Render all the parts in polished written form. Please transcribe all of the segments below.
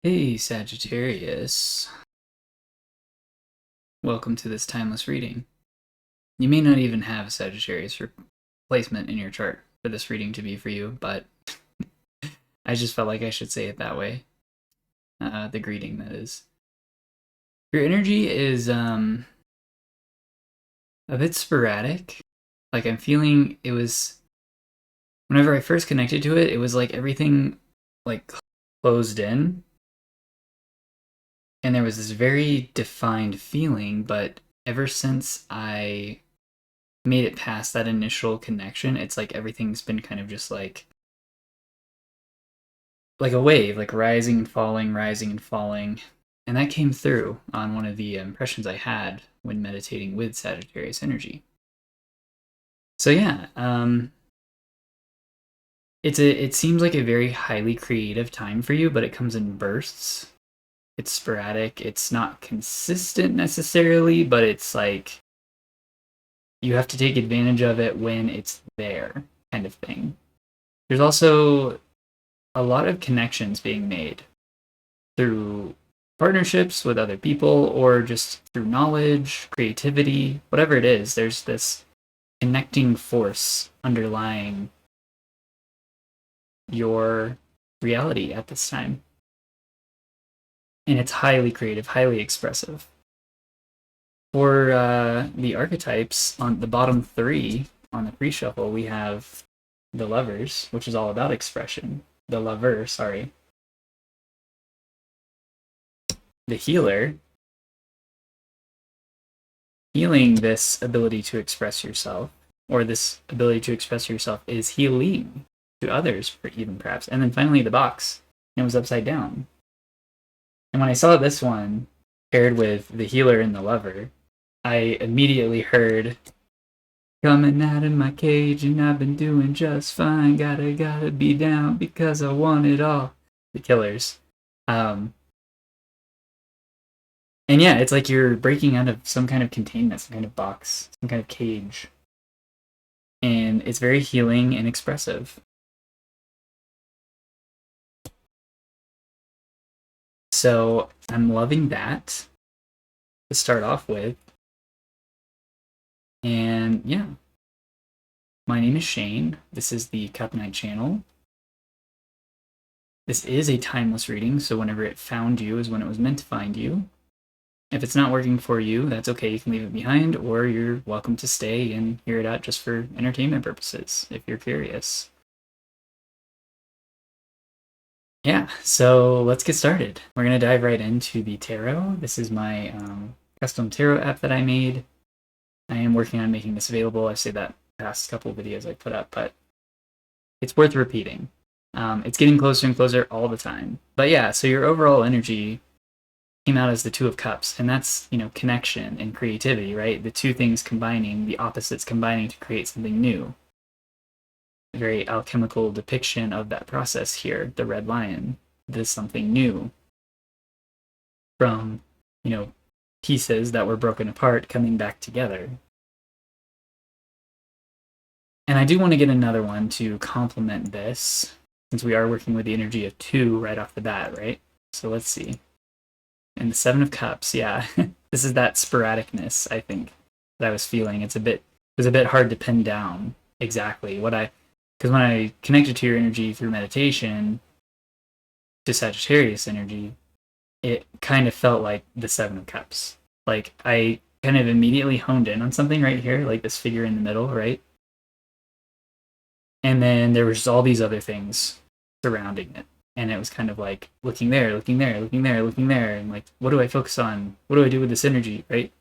Hey Sagittarius, welcome to this timeless reading. You may not even have Sagittarius placement in your chart for this reading to be for you, but I just felt like I should say it that way. The greeting, that is. Your energy is a bit sporadic. Like I'm feeling it was, whenever I first connected to it, it was like everything like closed in. And there was this very defined feeling, but ever since I made it past that initial connection, it's like everything's been kind of just like a wave, like rising and falling, rising and falling. And that came through on one of the impressions I had when meditating with Sagittarius energy. So yeah, it seems like a very highly creative time for you, but it comes in bursts. It's sporadic. It's not consistent necessarily, but it's like you have to take advantage of it when it's there, kind of thing. There's also a lot of connections being made through partnerships with other people or just through knowledge, creativity, whatever it is. There's this connecting force underlying your reality at this time. And it's highly creative, highly expressive. For the archetypes, on the bottom three on the pre-shuffle, we have the lovers, which is all about expression. The lover, sorry. The healer, healing this ability to express yourself, or this ability to express yourself is healing to others, even perhaps. And then finally the box, and it was upside down. And when I saw this one paired with the healer and the lover, I immediately heard, coming out of my cage and I've been doing just fine. Gotta be down because I want it all. The Killers. And yeah, it's like you're breaking out of some kind of containment, some kind of box, some kind of cage. And it's very healing and expressive. So I'm loving that to start off with. And yeah, my name is Shane. This is the Cup Night channel. This is a timeless reading, so whenever it found you is when it was meant to find you. If it's not working for you, that's okay. You can leave it behind, or you're welcome to stay and hear it out just for entertainment purposes, if you're curious. Yeah, so let's get started. We're going to dive right into the tarot. This is my custom tarot app that I made. I am working on making this available. I say that past couple of videos I put up, but it's worth repeating. It's getting closer and closer all the time. But yeah, so your overall energy came out as the Two of Cups, and that's, connection and creativity, right? The two things combining, the opposites combining to create something new. A very alchemical depiction of that process here. The red lion, this something new from, pieces that were broken apart coming back together. And I do want to get another one to complement this, since we are working with the energy of two right off the bat, right? So let's see. And the Seven of Cups, yeah. This is that sporadicness, I think, that I was feeling. It was a bit hard to pin down exactly because when I connected to your energy through meditation, to Sagittarius energy, it kind of felt like the Seven of Cups. Like I kind of immediately honed in on something right here, like this figure in the middle, right? And then there was just all these other things surrounding it. And it was kind of like looking there, looking there, looking there, looking there, and like, what do I focus on? What do I do with this energy, right?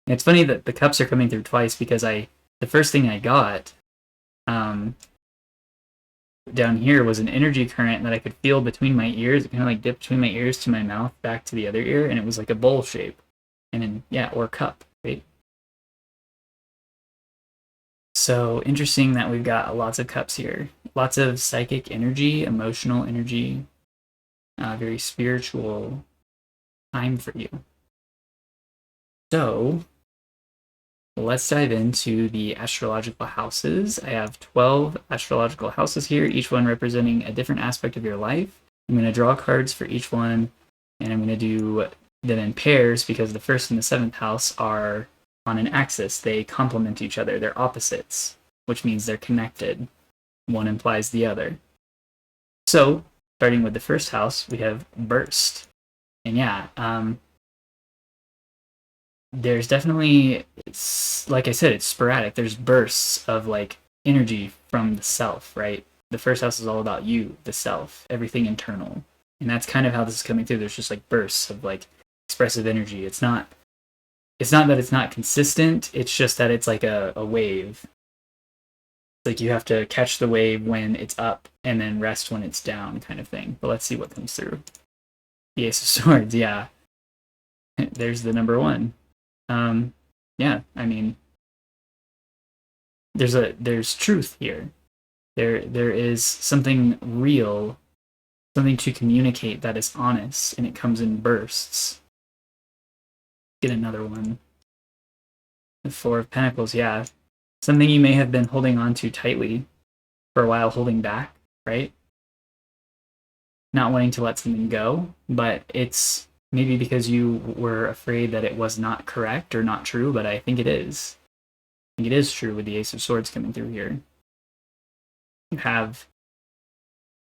And it's funny that the cups are coming through twice because the first thing I got down here was an energy current that I could feel between my ears. It kind of like dipped between my ears to my mouth back to the other ear, and it was like a bowl shape. And then, yeah, or cup, right? So interesting that we've got lots of cups here. Lots of psychic energy, emotional energy, very spiritual time for you. So let's dive into the astrological houses. I have 12 astrological houses here, each one representing a different aspect of your life. I'm going to draw cards for each one, and I'm going to do them in pairs because the first and the seventh house are on an axis. They complement each other. They're opposites, which means they're connected. One implies the other. So, starting with the first house, we have burst. And yeah, there's definitely, like I said, it's sporadic. There's bursts of like energy from the self, right? The first house is all about you, the self, everything internal. And that's kind of how this is coming through. There's just like bursts of like expressive energy. It's not that it's not consistent, it's just that it's like a wave. Like you have to catch the wave when it's up and then rest when it's down, kind of thing. But let's see what comes through. The Ace of Swords, yeah. There's the number one. Yeah, I mean, there's truth here. There is something real, something to communicate that is honest, and it comes in bursts. Get another one. The Four of Pentacles, yeah. Something you may have been holding on to tightly for a while, holding back, right? Not wanting to let something go, but it's maybe because you were afraid that it was not correct or not true, but I think it is. I think it is true with the Ace of Swords coming through here. You have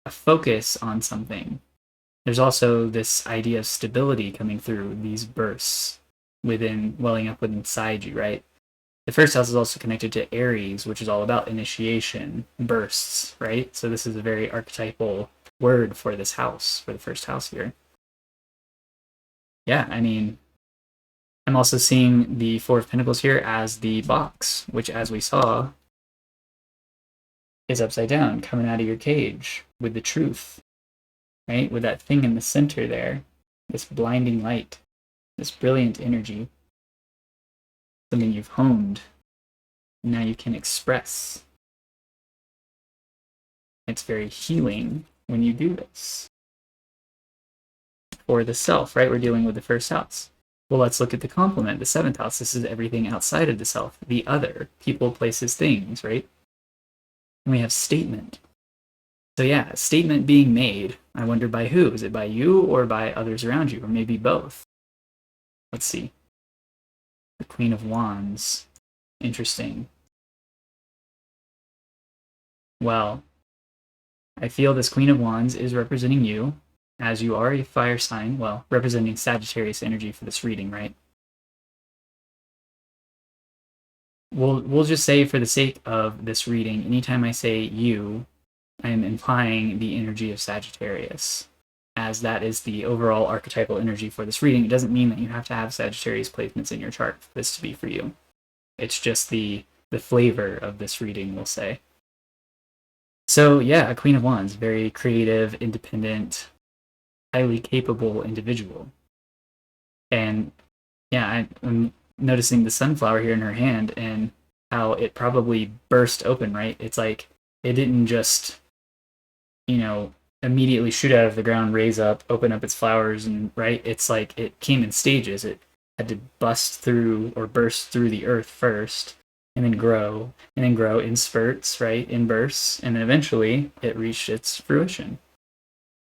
a focus on something. There's also this idea of stability coming through these bursts welling up inside you, right? The first house is also connected to Aries, which is all about initiation, bursts, right? So this is a very archetypal word for this house, for the first house here. Yeah, I mean, I'm also seeing the Four of Pentacles here as the box, which, as we saw, is upside down, coming out of your cage with the truth, right? With that thing in the center there, this blinding light, this brilliant energy, something you've honed. Now you can express. It's very healing when you do this. For the self, right? We're dealing with the first house. Well, let's look at the complement, the seventh house. This is everything outside of the self, the other, people, places, things, right? And we have statement. So yeah, statement being made. I wonder by who? Is it by you or by others around you? Or maybe both? Let's see. The Queen of Wands. Interesting. Well, I feel this Queen of Wands is representing you, as you are a fire sign, well, representing Sagittarius energy for this reading, right? We'll just say, for the sake of this reading, anytime I say you, I am implying the energy of Sagittarius, as that is the overall archetypal energy for this reading. It doesn't mean that you have to have Sagittarius placements in your chart for this to be for you. It's just the flavor of this reading, we'll say. So yeah, a Queen of Wands, very creative, independent, highly capable individual. And yeah, I'm noticing the sunflower here in her hand and how it probably burst open, right? It's like it didn't just, immediately shoot out of the ground, raise up, open up its flowers, and right? It's like it came in stages. It had to bust through or burst through the earth first, and then grow in spurts, right? In bursts, and then eventually it reached its fruition.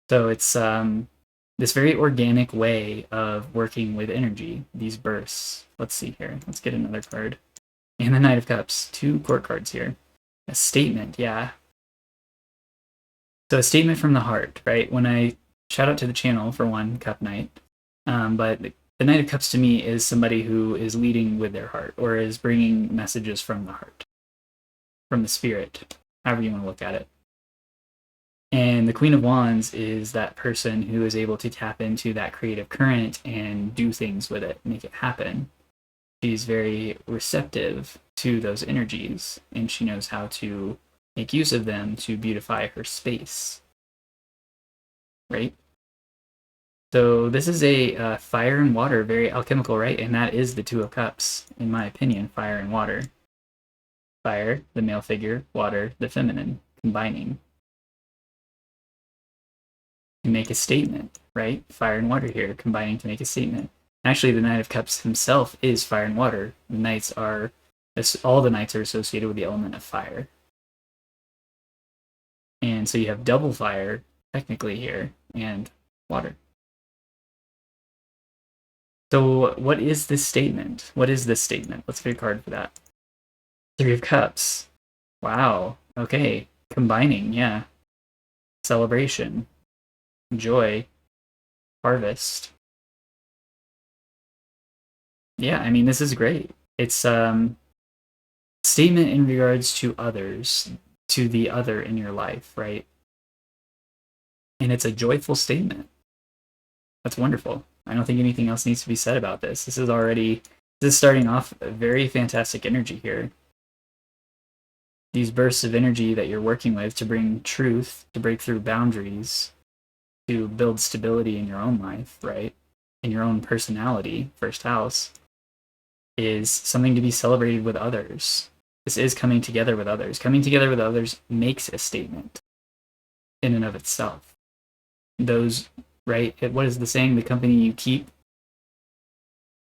So it's this very organic way of working with energy, these bursts. Let's see here. Let's get another card. And the Knight of Cups. 2 court cards here. A statement, yeah. So a statement from the heart, right? When I shout out to the channel for one, Cup Knight. But the Knight of Cups to me is somebody who is leading with their heart or is bringing messages from the heart, from the spirit, however you want to look at it. And the Queen of Wands is that person who is able to tap into that creative current and do things with it, make it happen. She's very receptive to those energies, and she knows how to make use of them to beautify her space. Right? So this is a fire and water, very alchemical, right? And that is the Two of Cups, in my opinion, fire and water. Fire, the male figure, water, the feminine, combining. To make a statement, right? Fire and water here, combining to make a statement. Actually, the Knight of Cups himself is fire and water. All the knights are associated with the element of fire. And so you have double fire, technically, here. and water. So what is this statement? What is this statement? Let's get a card for that. Three of Cups. Wow. Okay. Combining, yeah. Celebration. Joy. Harvest. Yeah, I mean, this is great. It's statement in regards to others, to the other in your life, right? And it's a joyful statement. That's wonderful. I don't think anything else needs to be said about this. This is starting off a very fantastic energy here. These bursts of energy that you're working with to bring truth, to break through boundaries, to build stability in your own life, right? In your own personality, first house, is something to be celebrated with others. This is coming together with others. Coming together with others makes a statement in and of itself. Those, right? What is the saying? The company you keep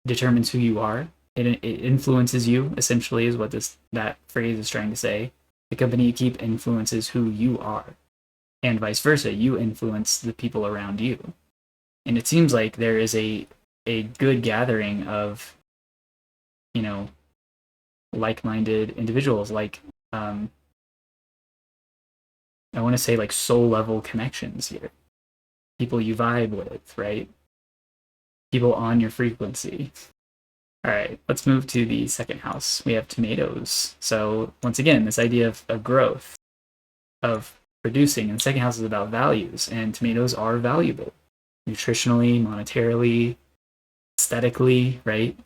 determines who you are. It influences you, essentially, is what that phrase is trying to say. The company you keep influences who you are. And vice versa, you influence the people around you. And it seems like there is a good gathering of, like-minded individuals, like I want to say like soul level connections here. People you vibe with, right? People on your frequency. All right, let's move to the second house. We have tomatoes. So once again, this idea of growth, of producing. And the second house is about values, and tomatoes are valuable nutritionally, monetarily, aesthetically, right?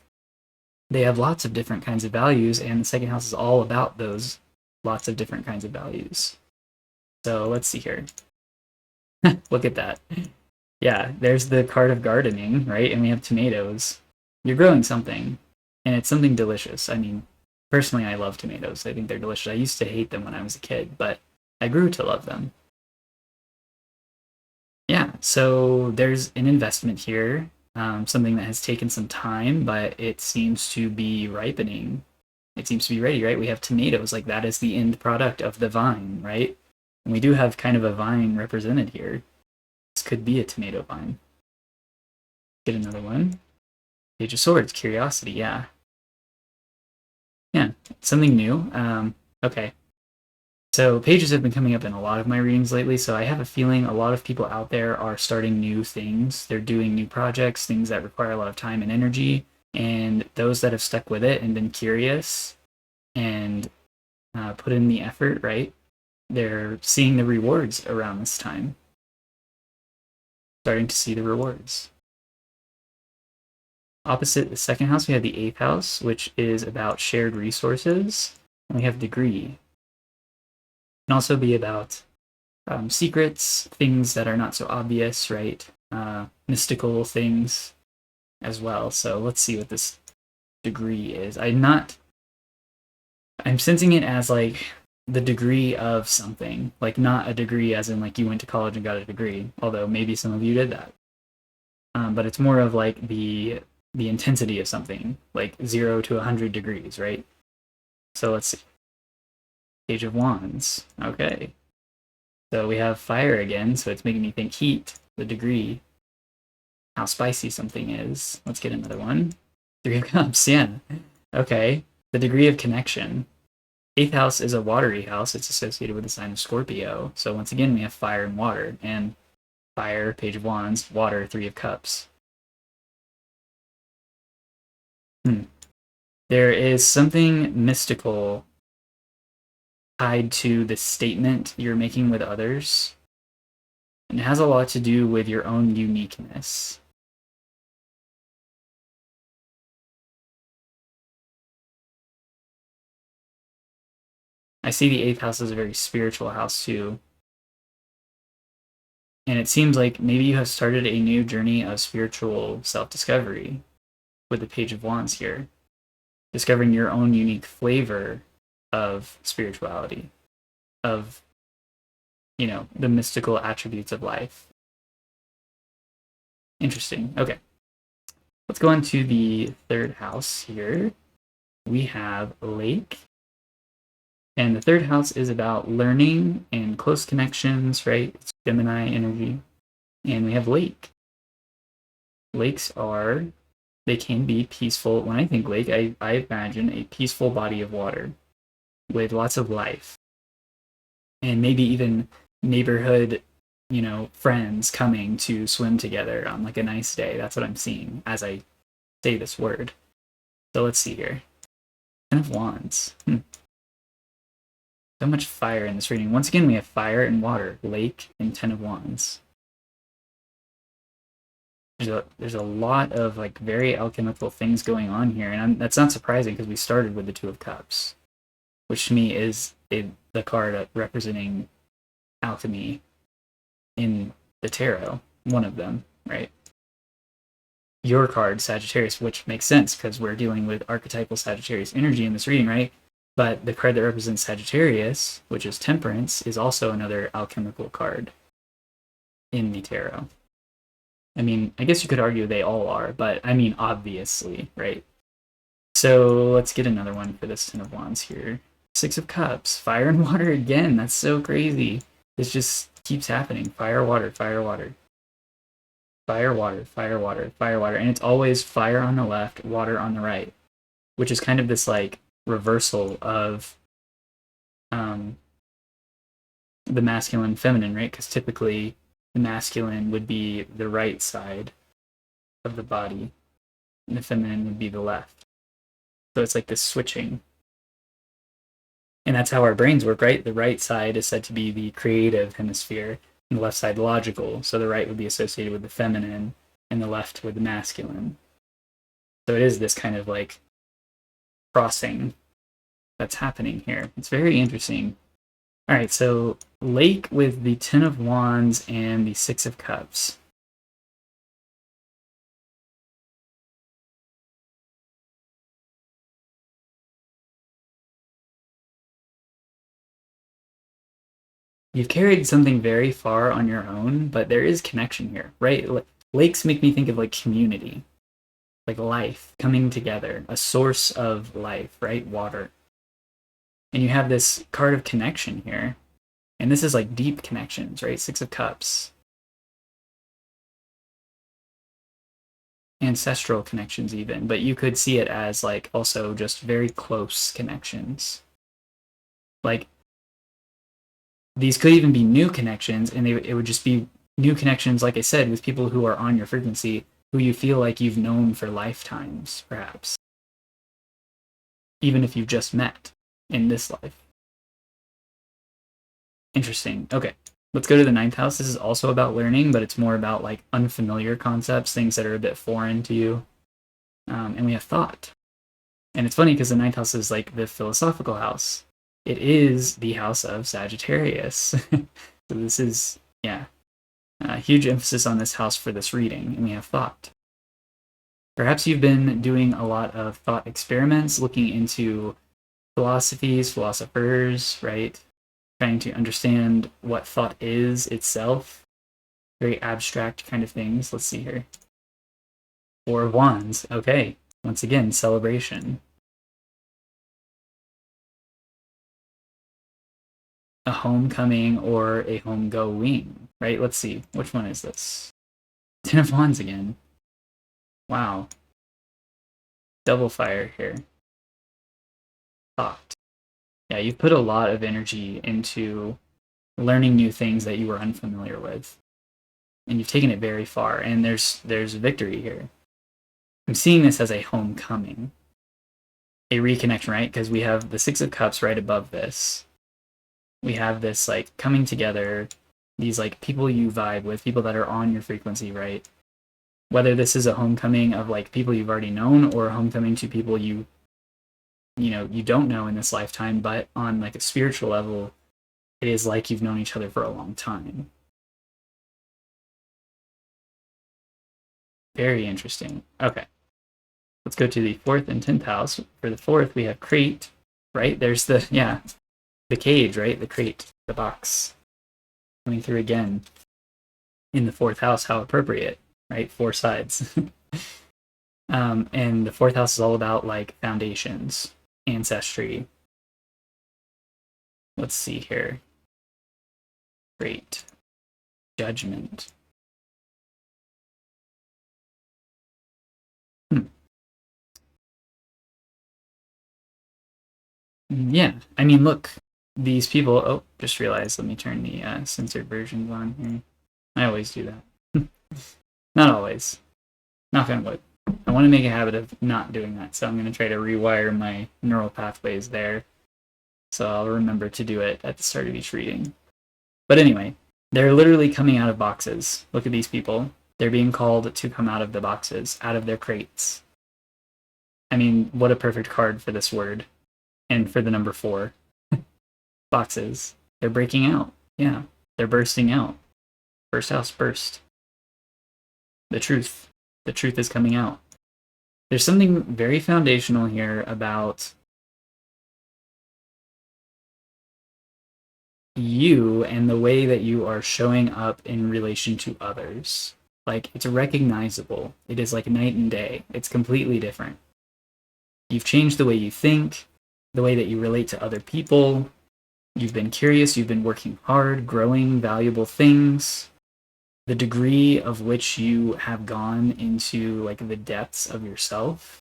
They have lots of different kinds of values, and the second house is all about those lots of different kinds of values. So let's see here. Look at that. Yeah, there's the card of gardening, right? And we have tomatoes. You're growing something, and it's something delicious. I mean, personally, I love tomatoes. I think they're delicious. I used to hate them when I was a kid, but I grew to love them. Yeah, so there's an investment here, something that has taken some time, but it seems to be ripening. It seems to be ready, right? We have tomatoes, like that is the end product of the vine, right? And we do have kind of a vine represented here. This could be a tomato vine. Get another one. Page of Swords, curiosity, yeah. Yeah, something new. Okay. So pages have been coming up in a lot of my readings lately, so I have a feeling a lot of people out there are starting new things. They're doing new projects, things that require a lot of time and energy, and those that have stuck with it and been curious and put in the effort, right? They're seeing the rewards around this time. Starting to see the rewards. Opposite the second house, we have the eighth house, which is about shared resources. And we have degree. It can also be about secrets, things that are not so obvious, right? Mystical things as well. So let's see what this degree is. I'm sensing it as like the degree of something, like not a degree as in like you went to college and got a degree, although maybe some of you did that. But it's more of like the intensity of something, like 0 to 100 degrees, right? So let's see. Page of Wands. Okay. So we have fire again, so it's making me think heat, the degree, how spicy something is. Let's get another one. Three of Cups, yeah. Okay. The degree of connection. Eighth house is a watery house. It's associated with the sign of Scorpio. So once again, we have fire and water. And fire, Page of Wands, water, Three of Cups. There is something mystical tied to the statement you're making with others. And it has a lot to do with your own uniqueness. I see the eighth house as a very spiritual house too. And it seems like maybe you have started a new journey of spiritual self-discovery with the Page of Wands here. Discovering your own unique flavor of spirituality, of, the mystical attributes of life. Interesting. Okay. Let's go on to the third house here. We have Lake. And the third house is about learning and close connections, right? It's Gemini energy. And we have lake. Lakes are, they can be peaceful. When I think lake, I imagine a peaceful body of water with lots of life. And maybe even neighborhood, friends coming to swim together on like a nice day. That's what I'm seeing as I say this word. So let's see here. Ten of Wands. So much fire in this reading. Once again, we have fire and water, lake, and Ten of Wands. There's a lot of like very alchemical things going on here, and that's not surprising because we started with the Two of Cups, which to me is the card representing alchemy in the tarot, one of them, right? Your card, Sagittarius, which makes sense because we're dealing with archetypal Sagittarius energy in this reading, right? But the card that represents Sagittarius, which is Temperance, is also another alchemical card in the tarot. I mean, I guess you could argue they all are, but I mean, obviously, right? So let's get another one for this Ten of Wands here. Six of Cups, fire and water again. That's so crazy. This just keeps happening. Fire, water, fire, water. Fire, water, fire, water, fire, water. And it's always fire on the left, water on the right, which is kind of this like reversal of the masculine feminine, right? Because typically the masculine would be the right side of the body, and the feminine would be the left. So it's like this switching. And that's how our brains work, right? The right side is said to be the creative hemisphere, and the left side logical. So the right would be associated with the feminine, and the left with the masculine. So it is this kind of like crossing that's happening here. It's very interesting. All right, so lake with the Ten of Wands and the Six of Cups. You've carried something very far on your own, but there is connection here, right? Lakes make me think of like community, like life coming together, a source of life, right? Water. And you have this card of connection here. And this is like deep connections, right? Six of Cups. Ancestral connections even, but you could see it as like also just very close connections. Like these could even be new connections, and it would just be new connections, like I said, with people who are on your frequency, who you feel like you've known for lifetimes, perhaps. Even if you've just met in this life. Interesting. Okay. Let's go to the ninth house. This is also about learning, but it's more about like unfamiliar concepts, things that are a bit foreign to you. And we have thought. And it's funny because the ninth house is like the philosophical house. It is the house of Sagittarius. So this is, yeah, a huge emphasis on this house for this reading. And we have thought. Perhaps you've been doing a lot of thought experiments, looking into philosophies, philosophers, right? Trying to understand what thought is itself. Very abstract kind of things. Let's see here. Four of Wands. Okay. Once again, celebration. A homecoming or a homegoing, right? Let's see. Which one is this? Ten of Wands again. Wow. Double fire here. Thought. Yeah, you've put a lot of energy into learning new things that you were unfamiliar with. And you've taken it very far, and there's victory here. I'm seeing this as a homecoming. A reconnection, right? Because we have the Six of Cups right above this. We have this like coming together, these like people you vibe with, people that are on your frequency, right? Whether this is a homecoming of like people you've already known or a homecoming to people you don't know in this lifetime, but on like a spiritual level, it is like you've known each other for a long time. Very interesting. Okay. Let's go to the fourth and 10th house. For the fourth, we have crate, right? There's the cage, right? The crate, the box coming through again in the fourth house. How appropriate, right? Four sides. And the fourth house is all about like foundations, ancestry. Let's see here. Great. Judgment. Yeah, I mean, look, these people. Oh, just realized. Let me turn the censored versions on here. I always do that. Not always. Knock on wood. I want to make a habit of not doing that, so I'm going to try to rewire my neural pathways there. So I'll remember to do it at the start of each reading. But anyway, they're literally coming out of boxes. Look at these people. They're being called to come out of the boxes, out of their crates. I mean, what a perfect card for this word. And for the number 4. Boxes. They're breaking out. Yeah, they're bursting out. First house burst. The truth. The truth is coming out. There's something very foundational here about you and the way that you are showing up in relation to others. Like, it's recognizable. It is like night and day. It's completely different. You've changed the way you think, the way that you relate to other people. You've been curious, you've been working hard, growing valuable things. The degree of which you have gone into like the depths of yourself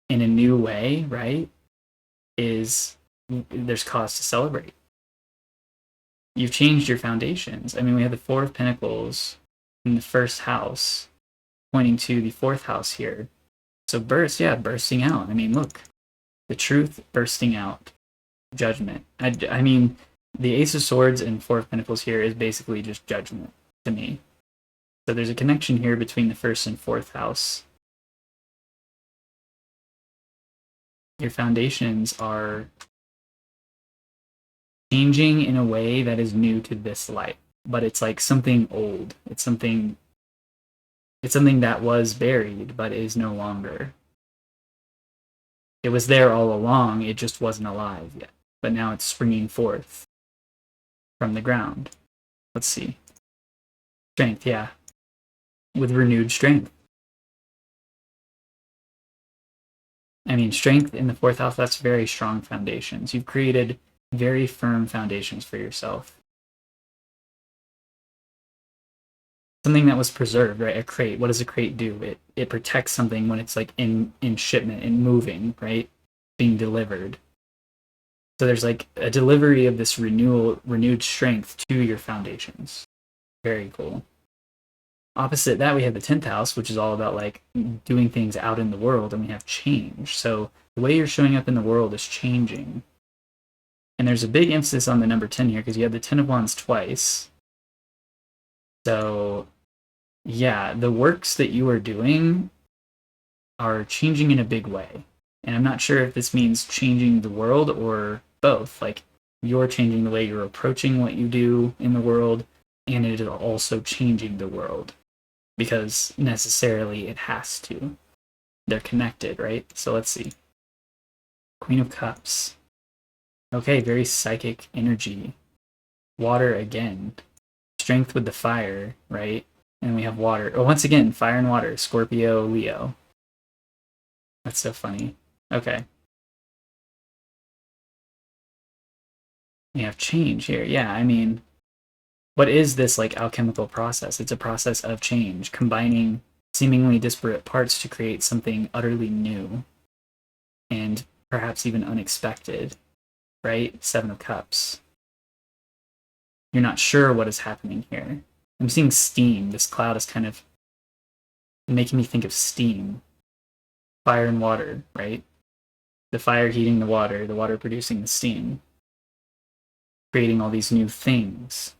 in a new way, right? There's cause to celebrate. You've changed your foundations. I mean, we have the 4 of Pentacles in the first house, pointing to the 4th house here. So bursting out. I mean, look, the truth bursting out, judgment. I mean, the Ace of Swords and 4 of Pentacles here is basically just judgment to me. So there's a connection here between the 1st and 4th house. Your foundations are changing in a way that is new to this life, but it's like something old. It's something that was buried but is no longer. It was there all along, it just wasn't alive yet, but now it's springing forth from the ground. Let's see. Strength, yeah. With renewed strength. I mean, strength in the 4th house, that's very strong foundations. You've created very firm foundations for yourself. Something that was preserved, right? A crate. What does a crate do? It protects something when it's like in shipment and moving, right? Being delivered. So there's like a delivery of this renewed strength to your foundations. Very cool. Opposite that, we have the 10th house, which is all about like doing things out in the world, and we have change. So the way you're showing up in the world is changing. And there's a big emphasis on the number 10 here because you have the 10 of Wands twice. So yeah, the works that you are doing are changing in a big way. And I'm not sure if this means changing the world or both. Like, you're changing the way you're approaching what you do in the world, and it is also changing the world. Because necessarily it has to. They're connected, right? So let's see. Queen of Cups. Okay, very psychic energy. Water again. Strength with the fire, right? And we have water. Oh, once again, fire and water. Scorpio, Leo. That's so funny. Okay. We have change here. Yeah, I mean, what is this like alchemical process? It's a process of change, combining seemingly disparate parts to create something utterly new and perhaps even unexpected, right? 7 of Cups. You're not sure what is happening here. I'm seeing steam. This cloud is kind of making me think of steam. Fire and water, right? The fire heating the water producing the steam, creating all these new things.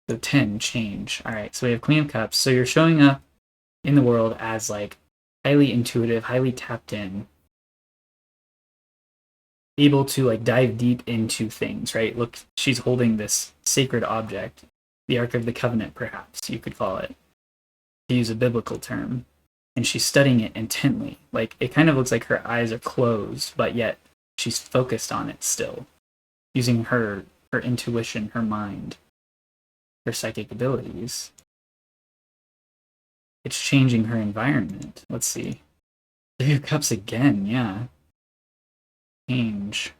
So 10, change. All right, so we have Queen of Cups. So you're showing up in the world as like highly intuitive, highly tapped in, able to like dive deep into things, right? Look, she's holding this sacred object, the Ark of the Covenant, perhaps you could call it, to use a biblical term. And she's studying it intently. Like, it kind of looks like her eyes are closed, but yet she's focused on it still, using her intuition, her mind, her psychic abilities. It's changing her environment. Let's see. 3 of Cups again, yeah. Change.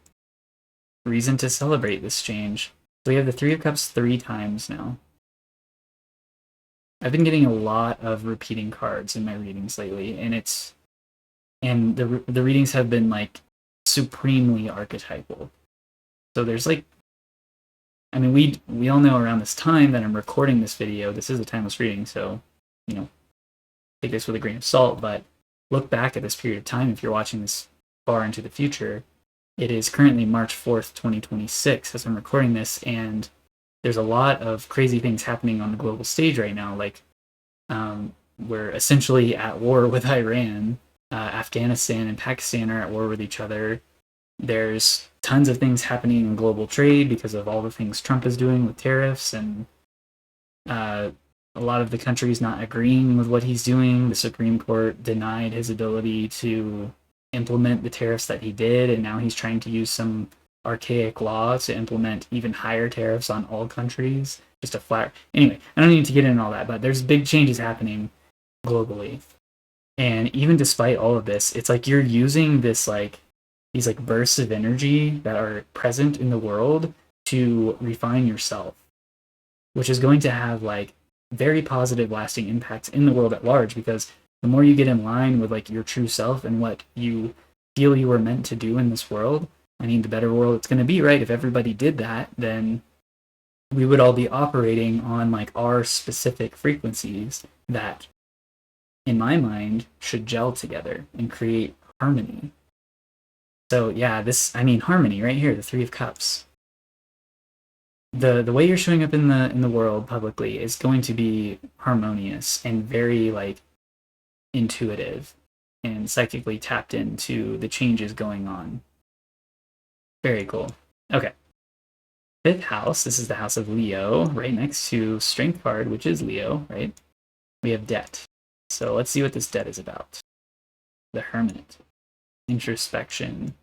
Reason to celebrate this change. So we have the 3 of Cups 3 times now. I've been getting a lot of repeating cards in my readings lately, and the readings have been like supremely archetypal. So there's like, I mean, we all know around this time that I'm recording this video, this is a timeless reading, so, you know, take this with a grain of salt, but look back at this period of time if you're watching this far into the future. It is currently March 4th, 2026 as I'm recording this, and there's a lot of crazy things happening on the global stage right now. Like, we're essentially at war with Iran. Afghanistan and Pakistan are at war with each other. There's tons of things happening in global trade because of all the things Trump is doing with tariffs, and a lot of the countries not agreeing with what he's doing. The Supreme Court denied his ability to implement the tariffs that he did, and now he's trying to use some archaic law to implement even higher tariffs on all countries. Just a flat. Anyway, I don't need to get into all that, but there's big changes happening globally. And even despite all of this, it's like you're using this like these like bursts of energy that are present in the world to refine yourself, which is going to have like very positive lasting impacts in the world at large, because the more you get in line with like your true self and what you feel you were meant to do in this world, I mean, the better world it's going to be, right? If everybody did that, then we would all be operating on like our specific frequencies that, in my mind, should gel together and create harmony. So yeah, this, I mean, harmony right here, the Three of Cups. The way you're showing up in the world publicly is going to be harmonious and very like intuitive and psychically tapped into the changes going on. Very cool. Okay. Fifth house, this is the house of Leo, right next to Strength card, which is Leo, right? We have debt. So let's see what this debt is about. The Hermit. Introspection.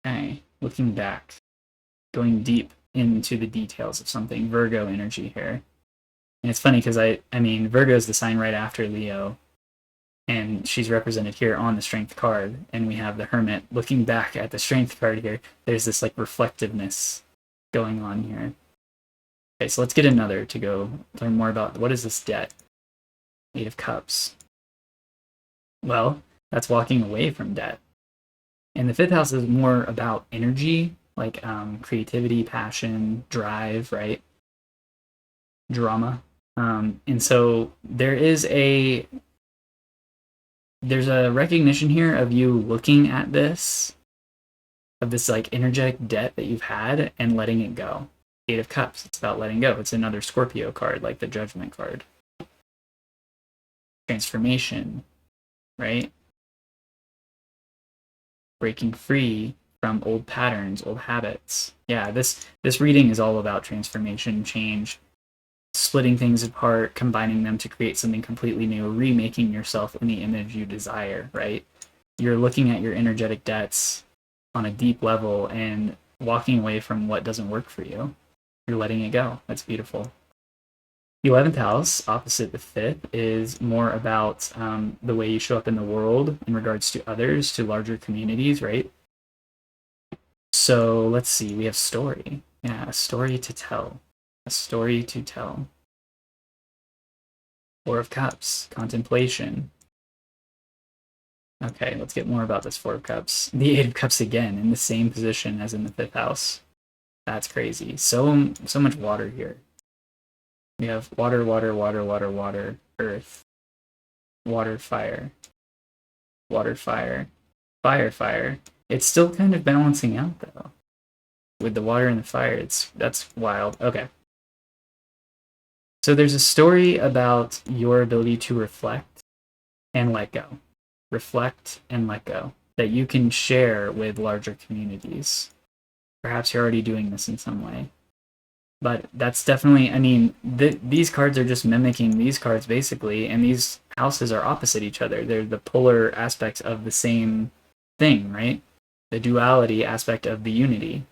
Okay, looking back. Going deep into the details of something. Virgo energy here. And it's funny because I mean, Virgo is the sign right after Leo, and she's represented here on the Strength card, and we have the Hermit looking back at the Strength card here. There's this like reflectiveness going on here. Okay, so let's get another to go learn more about what is this debt. Eight of Cups. Well, that's walking away from debt. And the fifth house is more about energy, like creativity, passion, drive, right? Drama. And so there's a recognition here of you looking at this, of this like energetic debt that you've had and letting it go. Eight of Cups, it's about letting go. It's another Scorpio card, like the Judgment card. Transformation, right? Breaking free from old patterns, old habits. Yeah, this reading is all about transformation, change, splitting things apart, combining them to create something completely new, remaking yourself in the image you desire, right? You're looking at your energetic debts on a deep level and walking away from what doesn't work for you. You're letting it go. That's beautiful. The 11th house, opposite the 5th, is more about the way you show up in the world in regards to others, to larger communities, right? So let's see, we have story. Yeah, a story to tell. A story to tell. Four of Cups, contemplation. Okay, let's get more about this Four of Cups. The Eight of Cups again, in the same position as in the 5th house. That's crazy. So much water here. We have water, water, water, water, water, earth, water, fire, water, fire, fire, fire. It's still kind of balancing out though. With the water and the fire, that's wild. Okay. So there's a story about your ability to reflect and let go. Reflect and let go that you can share with larger communities. Perhaps you're already doing this in some way. But that's definitely, I mean, these cards are just mimicking these cards basically, and these houses are opposite each other. They're the polar aspects of the same thing, right? The duality aspect of the unity.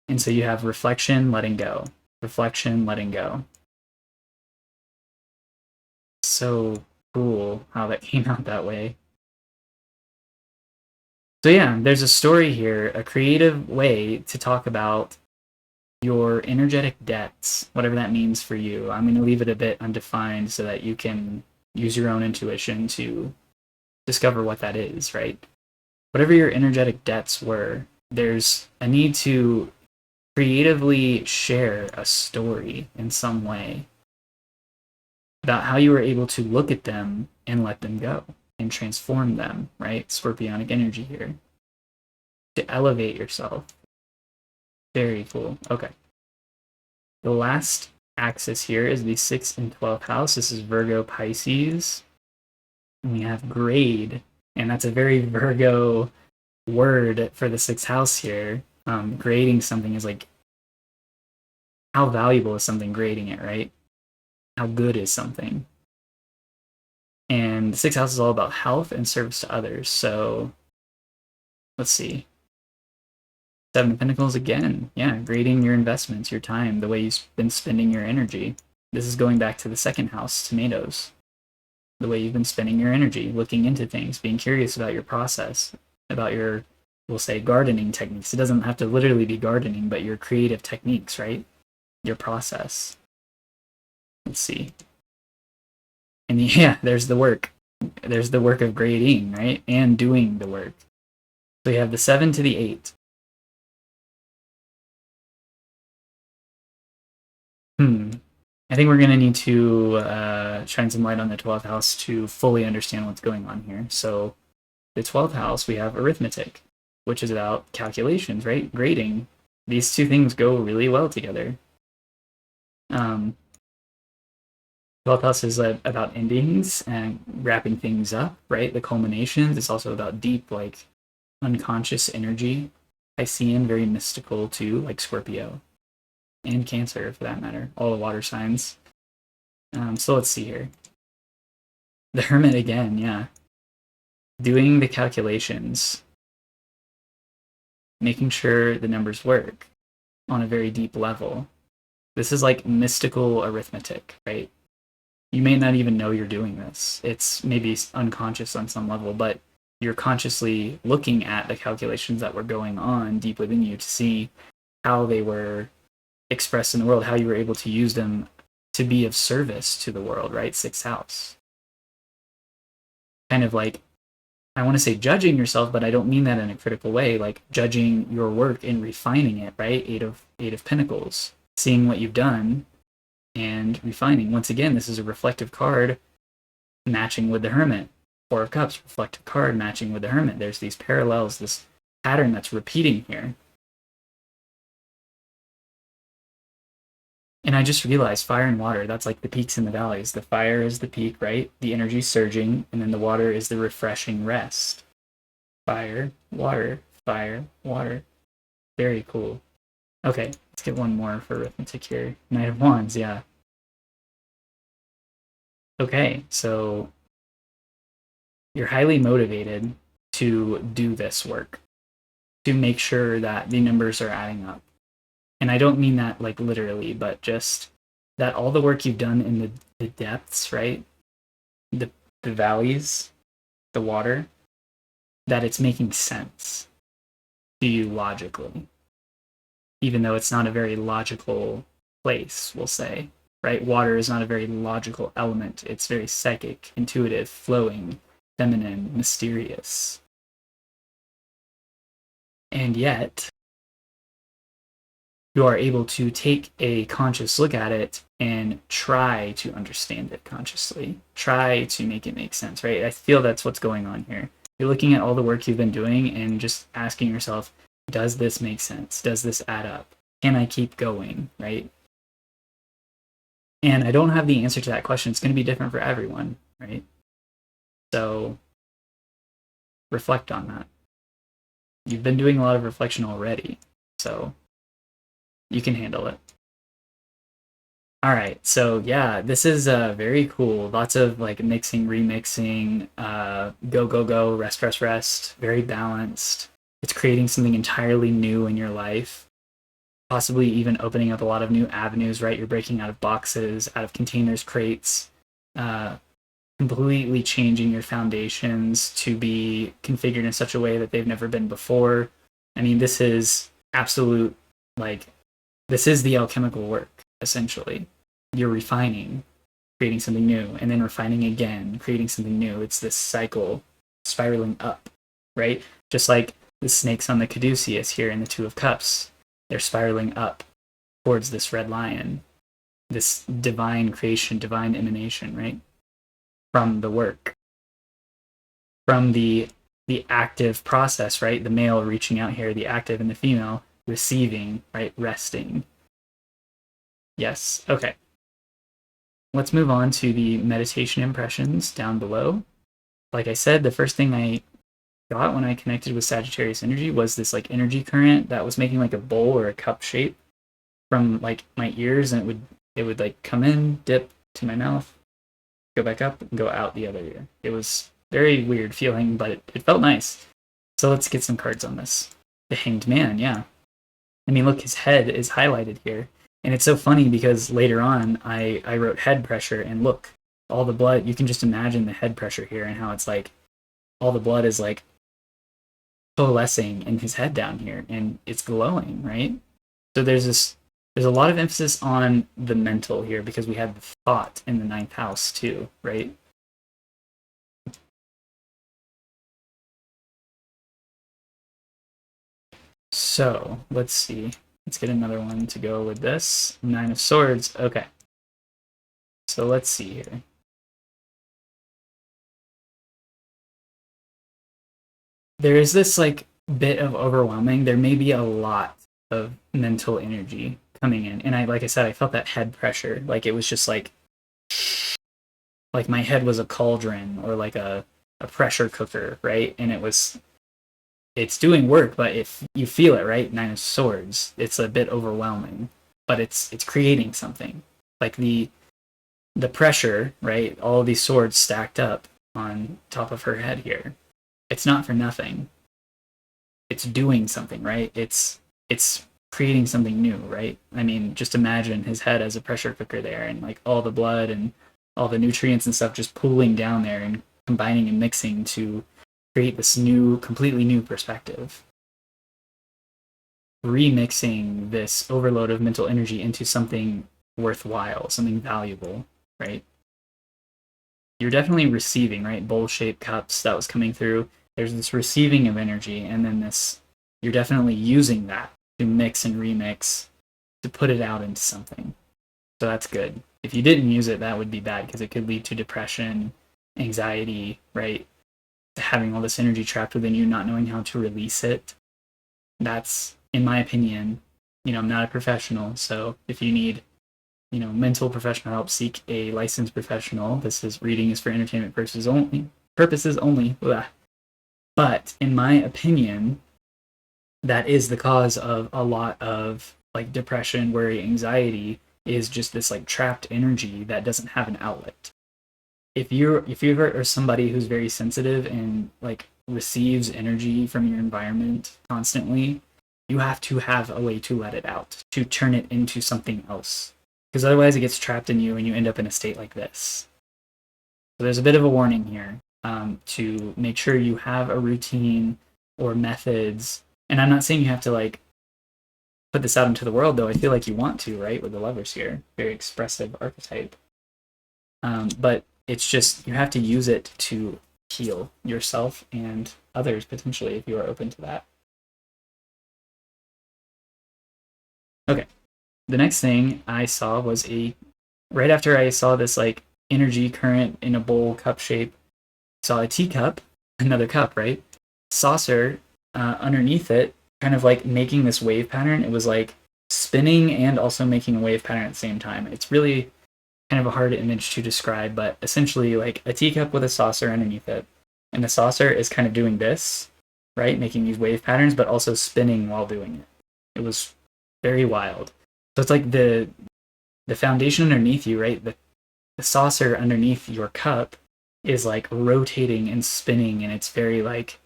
And so you have reflection, letting go. Reflection, letting go. So cool how that came out that way. So yeah, there's a story here, a creative way to talk about your energetic debts, whatever that means for you. I'm going to leave it a bit undefined so that you can use your own intuition to discover what that is, right? whatever your energetic debts were, there's a need to creatively share a story in some way about how you were able to look at them and let them go and transform them, right? Scorpionic energy here. To elevate yourself. Very cool. Okay. The last axis here is the 6th and 12th house. This is Virgo Pisces. And we have grade, and that's a very Virgo word for the 6th house here. Grading something is like, how valuable is something, grading it, right? How good is something? And the 6th house is all about health and service to others. So let's see. 7 of Pentacles again. Yeah, grading your investments, your time, the way you've been spending your energy. This is going back to the 2nd house, tomatoes. The way you've been spending your energy, looking into things, being curious about your process, about your, we'll say, gardening techniques. It doesn't have to literally be gardening, but your creative techniques, right? Your process. Let's see. And yeah, there's the work. There's the work of grading, right? And doing the work. So you have the 7 to the 8. I think we're going to need to shine some light on the 12th house to fully understand what's going on here. So the 12th house, we have arithmetic, which is about calculations, right? Grading. These two things go really well together. 12th house is about endings and wrapping things up, right? The culminations. It's also about deep, like, unconscious energy. Piscean, very mystical too, like Scorpio. And Cancer, for that matter. All the water signs. So let's see here. The Hermit again, yeah. Doing the calculations. Making sure the numbers work on a very deep level. This is like mystical arithmetic, right? You may not even know you're doing this. It's maybe unconscious on some level, but you're consciously looking at the calculations that were going on deep within you to see how they were expressed in the world, how you were able to use them to be of service to the world, right? 6th house. Kind of like, I want to say judging yourself, but I don't mean that in a critical way, like judging your work and refining it, right? Eight of Pentacles. Seeing what you've done and refining. Once again, this is a reflective card matching with the Hermit. 4 of Cups, reflective card matching with the Hermit. There's these parallels, this pattern that's repeating here. And I just realized fire and water, that's like the peaks and the valleys. The fire is the peak, right? The energy surging, and then the water is the refreshing rest. Fire, water, fire, water. Very cool. Okay, let's get one more for arithmetic here. Knight of Wands, yeah. Okay, so you're highly motivated to do this work, to make sure that the numbers are adding up. And I don't mean that like literally, but just that all the work you've done in the depths, right? The valleys, the water, that it's making sense to you logically. Even though it's not a very logical place, we'll say, right? Water is not a very logical element. It's very psychic, intuitive, flowing, feminine, mysterious. And yet, you are able to take a conscious look at it and try to understand it consciously, try to make it make sense, right? I feel that's what's going on here. You're looking at all the work you've been doing and just asking yourself, does this make sense? Does this add up? Can I keep going, right? And I don't have the answer to that question. It's going to be different for everyone, right? So reflect on that. You've been doing a lot of reflection already, so you can handle it. All right, so yeah, this is very cool. Lots of like mixing, remixing, go, go, go, rest, rest, rest. Very balanced. It's creating something entirely new in your life. Possibly even opening up a lot of new avenues, right? You're breaking out of boxes, out of containers, crates, completely changing your foundations to be configured in such a way that they've never been before. I mean, this is absolute, like, this is the alchemical work, essentially. You're refining, creating something new, and then refining again, creating something new. It's this cycle spiraling up, right? Just like the snakes on the caduceus here in the Two of Cups. They're spiraling up towards this red lion, this divine creation, divine emanation, right? From the work, from the active process, right? The male reaching out here, the active, and the female receiving, right? Resting. Yes. Okay. Let's move on to the meditation impressions down below. Like I said, the first thing I got when I connected with Sagittarius energy was this like energy current that was making like a bowl or a cup shape from like my ears, and it would like come in, dip to my mouth, go back up, and go out the other ear. It was very weird feeling, but it felt nice. So let's get some cards on this. The Hanged Man, yeah. I mean, look, his head is highlighted here. And it's so funny because later on, I wrote head pressure, and look, all the blood, you can just imagine the head pressure here and how it's like all the blood is like coalescing in his head down here, and it's glowing, right? So there's a lot of emphasis on the mental here because we have the thought in the 9th house too, right? So let's see. Let's get another one to go with this. 9 of Swords. Okay. So let's see here. There is this like bit of overwhelming. There may be a lot of mental energy coming in. And like I said, I felt that head pressure. Like it was just like my head was a cauldron or like a pressure cooker, right? And it's doing work, but if you feel it, right? 9 of Swords, it's a bit overwhelming, but it's creating something. Like the pressure, right? All of these swords stacked up on top of her head here. It's not for nothing. It's doing something, right? It's creating something new, right? I mean, just imagine his head as a pressure cooker there, and like all the blood and all the nutrients and stuff just pooling down there and combining and mixing to create this new, completely new perspective. Remixing this overload of mental energy into something worthwhile, something valuable, right? You're definitely receiving, right? Bowl-shaped cups that was coming through. There's this receiving of energy, and then this, you're definitely using that to mix and remix to put it out into something. So that's good. If you didn't use it, that would be bad because it could lead to depression, anxiety, right? Having all this energy trapped within you, not knowing how to release it. That's, in my opinion, I'm not a professional, so if you need, mental professional help, seek a licensed professional. Reading is for entertainment purposes only. Blah. But in my opinion, that is the cause of a lot of like depression, worry, anxiety, is just this like trapped energy that doesn't have an outlet. If you ever are somebody who's very sensitive and like receives energy from your environment constantly, you have to have a way to let it out, to turn it into something else. Because otherwise it gets trapped in you and you end up in a state like this. So there's a bit of a warning here to make sure you have a routine or methods. And I'm not saying you have to like put this out into the world, though I feel like you want to, right? With the Lovers here, very expressive archetype. But it's just, you have to use it to heal yourself and others potentially if you are open to that. Okay. The next thing I saw was right after I saw this like energy current in a bowl cup shape, saw a teacup, another cup, right? Saucer underneath it, kind of like making this wave pattern. It was like spinning and also making a wave pattern at the same time. It's really kind of a hard image to describe, but essentially like a teacup with a saucer underneath it. And the saucer is kind of doing this, right? Making these wave patterns, but also spinning while doing it. It was very wild. So it's like the foundation underneath you, right? The saucer underneath your cup is like rotating and spinning, and it's very like,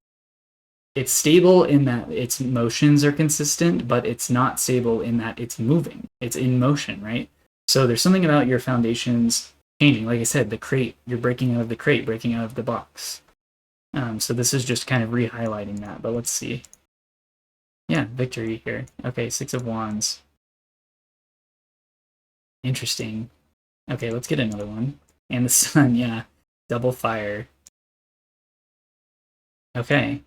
it's stable in that its motions are consistent, but it's not stable in that it's moving. It's in motion, right? So there's something about your foundations changing. Like I said, the crate, you're breaking out of the crate, breaking out of the box. So this is just kind of re-highlighting that, but let's see. Yeah, victory here. Okay, 6 of Wands. Interesting. Okay, let's get another one. And the Sun, yeah. Double fire. Okay.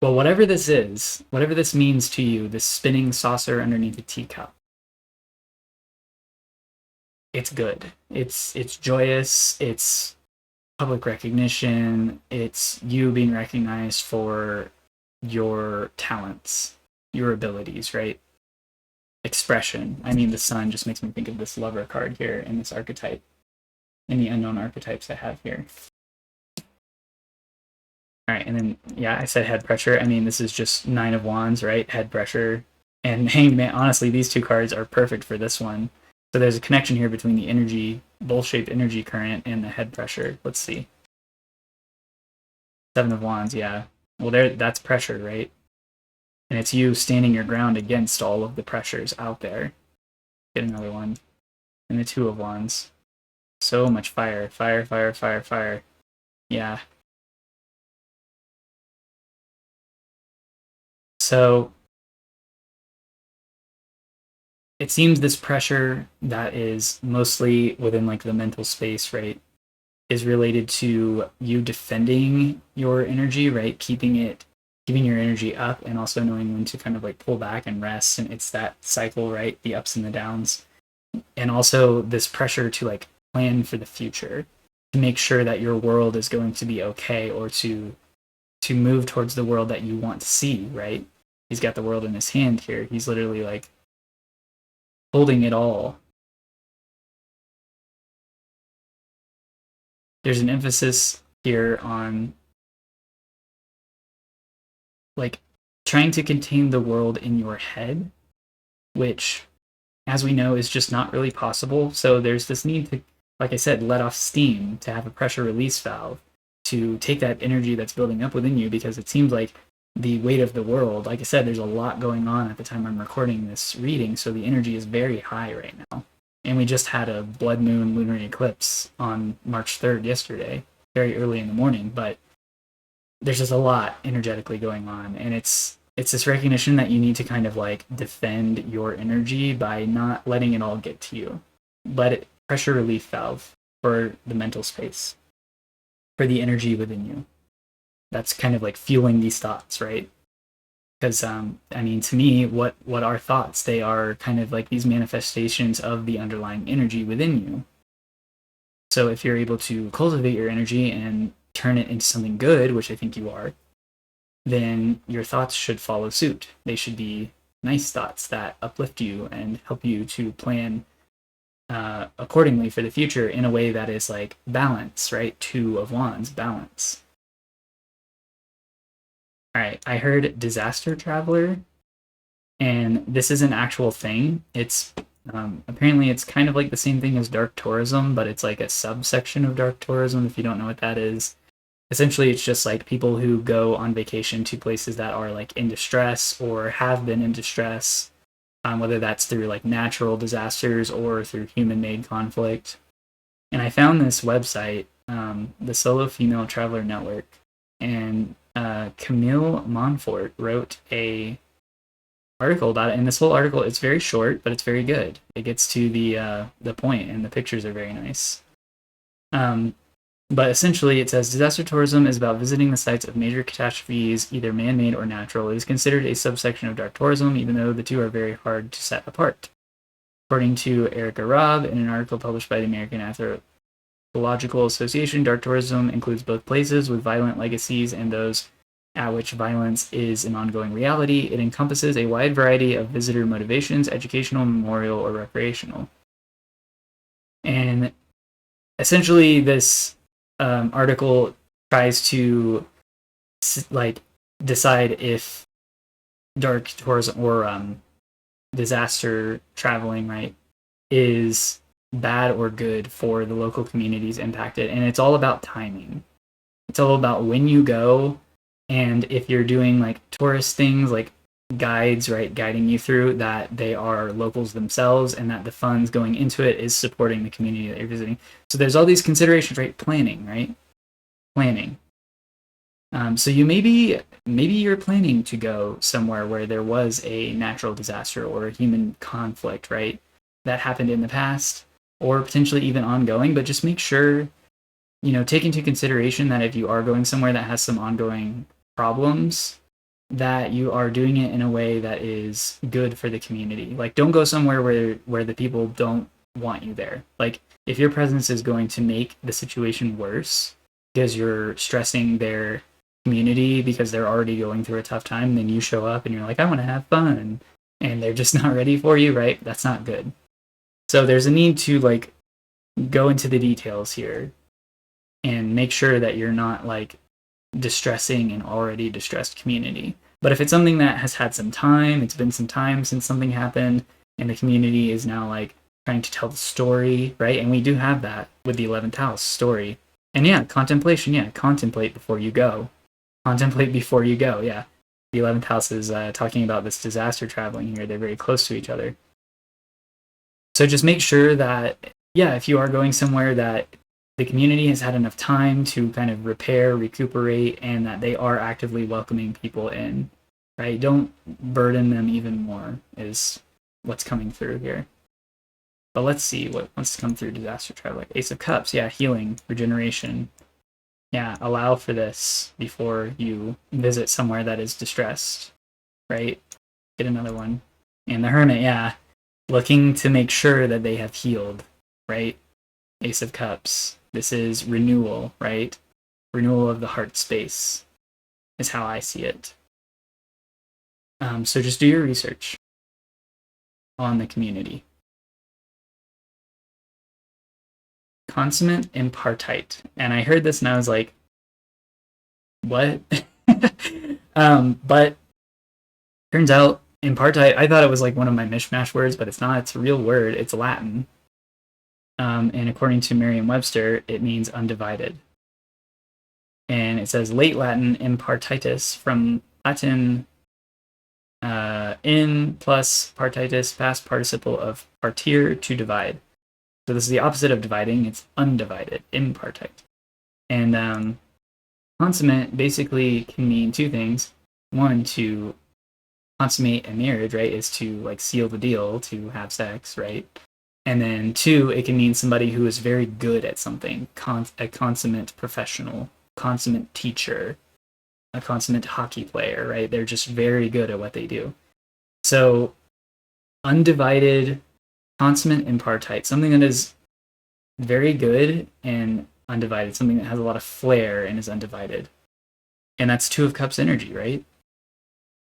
Well, whatever this is, whatever this means to you, this spinning saucer underneath a teacup, it's good. It's joyous. It's public recognition. It's you being recognized for your talents, your abilities, right? Expression. I mean, the sun just makes me think of this lover card here in this archetype, in the unknown archetypes I have here. All right, and then, yeah, I said head pressure. I mean, this is just 9 of Wands, right? Head pressure. And Hangman, honestly, these two cards are perfect for this one. So there's a connection here between the energy, bowl-shaped energy current and the head pressure. Let's see. 7 of Wands, yeah. Well, that's pressure, right? And it's you standing your ground against all of the pressures out there. Get another one. And the 2 of Wands. So much fire. Fire, fire, fire, fire. Yeah. So it seems this pressure that is mostly within like the mental space, right, is related to you defending your energy, right? Keeping your energy up and also knowing when to kind of like pull back and rest. And it's that cycle, right? The ups and the downs. And also this pressure to like plan for the future, to make sure that your world is going to be okay, or to move towards the world that you want to see, right? He's got the world in his hand here. He's literally like holding it all. There's an emphasis here on like trying to contain the world in your head, which, as we know, is just not really possible. So there's this need to, like I said, let off steam, to have a pressure release valve, to take that energy that's building up within you, because it seems like the weight of the world, like I said, there's a lot going on at the time I'm recording this reading, so the energy is very high right now. And we just had a blood moon lunar eclipse on March 3rd yesterday, very early in the morning, but there's just a lot energetically going on, and it's this recognition that you need to kind of like defend your energy by not letting it all get to you. Let it, pressure relief valve for the mental space, for the energy within you. That's kind of like fueling these thoughts, right? Because I mean, to me, what are thoughts? They are kind of like these manifestations of the underlying energy within you. So if you're able to cultivate your energy and turn it into something good, which I think you are, then your thoughts should follow suit. They should be nice thoughts that uplift you and help you to plan accordingly for the future in a way that is like balance, right? 2 of Wands, balance. All right, I heard disaster traveler, and this is an actual thing. It's apparently it's kind of like the same thing as dark tourism, but it's like a subsection of dark tourism, if you don't know what that is. Essentially, it's just like people who go on vacation to places that are like in distress or have been in distress, whether that's through like natural disasters or through human-made conflict. And I found this website, the Solo Female Traveler Network, and Camille Monfort wrote a article about it. And this whole article, it's very short, but it's very good. It gets to the point, and the pictures are very nice. But essentially, it says disaster tourism is about visiting the sites of major catastrophes, either man-made or natural. It is considered a subsection of dark tourism, even though the two are very hard to set apart. According to Erica Robb, in an article published by the American Astrological Association, dark tourism includes both places with violent legacies and those at which violence is an ongoing reality. It encompasses a wide variety of visitor motivations, educational, memorial, or recreational. And essentially, this article tries to like decide if dark tourism or disaster traveling, right, is bad or good for the local communities impacted. And it's all about timing. It's all about when you go, and if you're doing like tourist things like guides, right, guiding you through, that they are locals themselves and that the funds going into it is supporting the community that you're visiting. So there's all these considerations, right? Planning, right? Planning. So you maybe you're planning to go somewhere where there was a natural disaster or a human conflict, right, that happened in the past, or potentially even ongoing. But just make sure, take into consideration that if you are going somewhere that has some ongoing problems, that you are doing it in a way that is good for the community. Like, don't go somewhere where the people don't want you there. Like, if your presence is going to make the situation worse because you're stressing their community because they're already going through a tough time, then you show up and you're like, I want to have fun, and they're just not ready for you, right? That's not good. So there's a need to like go into the details here and make sure that you're not like distressing an already distressed community. But if it's something that has had some time, it's been some time since something happened, and the community is now like trying to tell the story, right? And we do have that with the 11th house story. And yeah, contemplation, yeah, contemplate before you go. Contemplate before you go, yeah. The 11th house is talking about this disaster traveling here. They're very close to each other. So just make sure that, yeah, if you are going somewhere, that the community has had enough time to kind of repair, recuperate, and that they are actively welcoming people in, right? Don't burden them even more is what's coming through here. But let's see what wants to come through disaster travel. Like Ace of Cups, yeah, healing, regeneration. Yeah, allow for this before you visit somewhere that is distressed, right? Get another one. And the Hermit, yeah, looking to make sure that they have healed, right? Ace of Cups. This is renewal, right? Renewal of the heart space is how I see it. So just do your research on the community. Consummate Impartite. And I heard this and I was like, what? But turns out impartite, I thought it was like one of my mishmash words, but it's not. It's a real word. It's Latin. And according to Merriam-Webster, it means undivided. And it says late Latin impartitus, from Latin in plus partitus, past participle of partire, to divide. So this is the opposite of dividing. It's undivided, impartite. And consummate basically can mean two things. One, to consummate a marriage, right, is to like seal the deal, to have sex, right? And then two, it can mean somebody who is very good at something, a consummate professional, consummate teacher, a consummate hockey player, right? They're just very good at what they do. So undivided, consummate impartite, something that is very good and undivided, something that has a lot of flair and is undivided. And that's Two of Cups energy, right?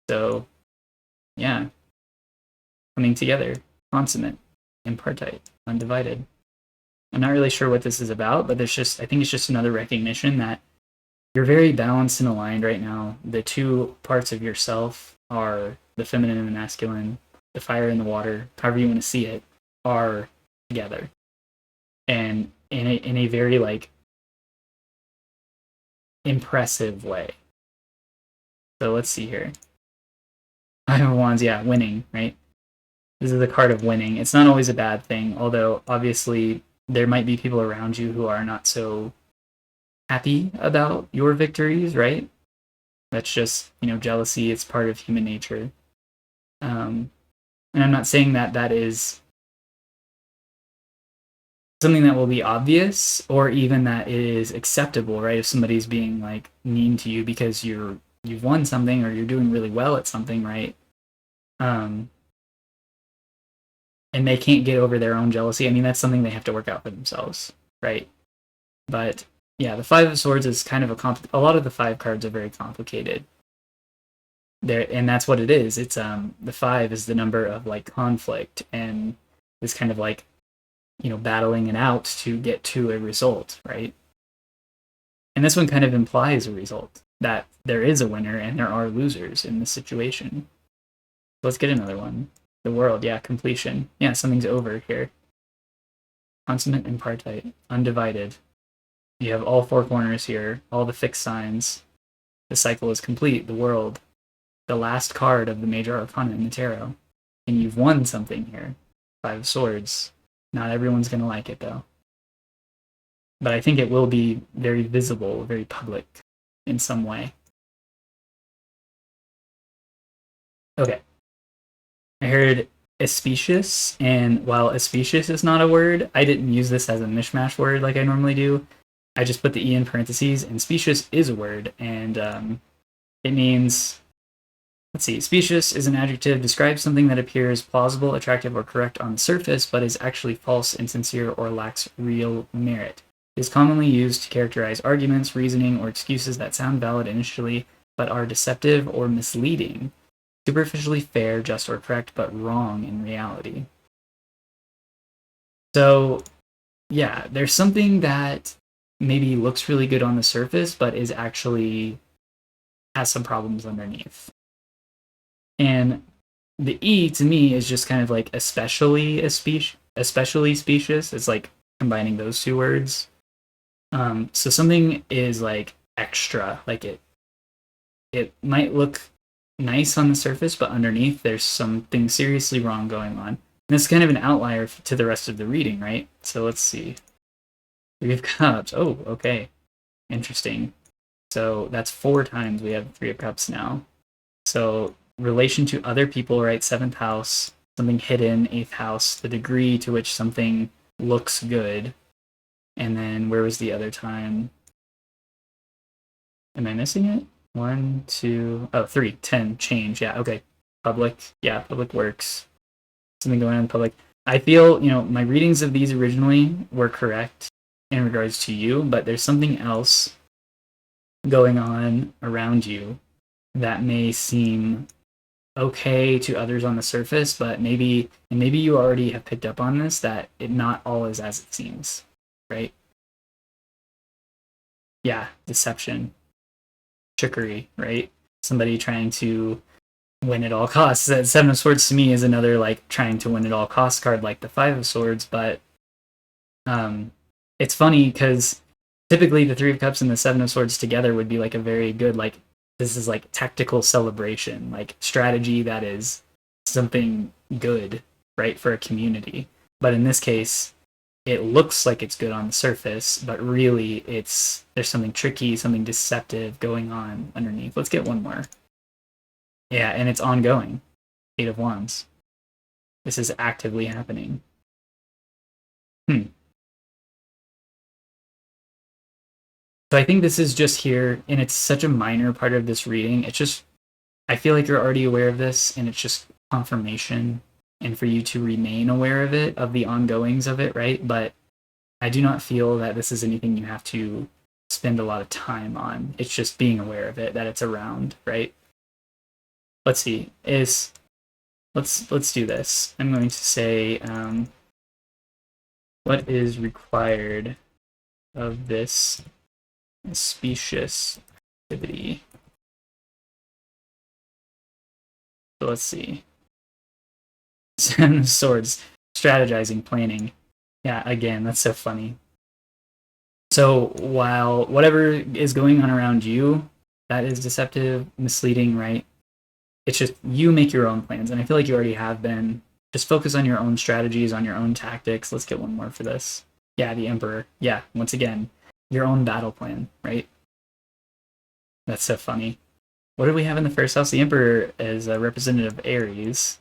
So, yeah. Coming together, consummate, impartite, undivided. I'm not really sure what this is about, but there's just, I think it's just another recognition that you're very balanced and aligned right now. The two parts of yourself are the feminine and the masculine, the fire and the water, however you want to see it, are together. And in a very like impressive way. So let's see here. Five of Wands, yeah, winning, right? This is the card of winning. It's not always a bad thing, although obviously there might be people around you who are not so happy about your victories, right? That's just, jealousy. It's part of human nature. And I'm not saying that that is something that will be obvious or even that is acceptable, right? If somebody's being like mean to you because you've won something or you're doing really well at something, right? And they can't get over their own jealousy. I mean, that's something they have to work out for themselves, right? But yeah, the Five of Swords is kind of a lot of the five cards are very complicated. And that's what it is. It's the five is the number of like conflict and this kind of like battling it out to get to a result, right? And this one kind of implies a result, that there is a winner and there are losers in this situation. Let's get another one. The World, yeah, completion. Yeah, something's over here. Consummate Impartite, undivided. You have all four corners here, all the fixed signs. The cycle is complete, the World. The last card of the major arcana in the tarot. And you've won something here. Five of Swords. Not everyone's going to like it, though. But I think it will be very visible, very public in some way. Okay. I heard specious, and while specious is not a word, I didn't use this as a mishmash word like I normally do. I just put the E in parentheses, and specious is a word, and it means Let's see. Specious is an adjective, describes something that appears plausible, attractive, or correct on the surface, but is actually false, insincere, or lacks real merit. It is commonly used to characterize arguments, reasoning, or excuses that sound valid initially, but are deceptive or misleading. Superficially fair, just, or correct, but wrong in reality. So, yeah, there's something that maybe looks really good on the surface, but is actually has some problems underneath. And the E to me is just kind of like especially specious. It's like combining those two words. So something is like extra, like it might look nice on the surface, but underneath there's something seriously wrong going on. And this is kind of an outlier to the rest of the reading, right? So let's see. Three of Cups. Oh, okay. Interesting. So that's 4 times we have Three of Cups now. So relation to other people, right? 7th house, something hidden, 8th house, the degree to which something looks good. And then where was the other time? Am I missing it? 1, 2, 3, 10, change. Yeah, okay. Public. Yeah, public works. Something going on in public. I feel, my readings of these originally were correct in regards to you, but there's something else going on around you that may seem okay to others on the surface, but maybe you already have picked up on this, that it not all is as it seems, right? Yeah, deception, trickery, right? Somebody trying to win at all costs. That 7 of Swords to me is another like trying to win at all costs card, like the 5 of Swords, but it's funny because typically the 3 of Cups and the 7 of Swords together would be like a very good, like, this is like tactical celebration, like strategy that is something good, right, for a community. But in this case, it looks like it's good on the surface, but really there's something tricky, something deceptive going on underneath. Let's get one more. Yeah, and it's ongoing. 8 of Wands. This is actively happening. So I think this is just here, and it's such a minor part of this reading. It's just, I feel like you're already aware of this, and it's just confirmation, and for you to remain aware of it, of the ongoings of it, right? But I do not feel that this is anything you have to spend a lot of time on. It's just being aware of it, that it's around, right? Let's see. Let's do this. I'm going to say, what is required of this specious activity? So let's see. 7 Swords, strategizing, planning. Yeah, again, that's so funny. So while whatever is going on around you, that is deceptive, misleading, right? It's just you make your own plans, and I feel like you already have been. Just focus on your own strategies, on your own tactics. Let's get one more for this. Yeah, the Emperor. Yeah, once again, your own battle plan, right? That's so funny. What did we have in the first house? The Emperor is a representative of Aries.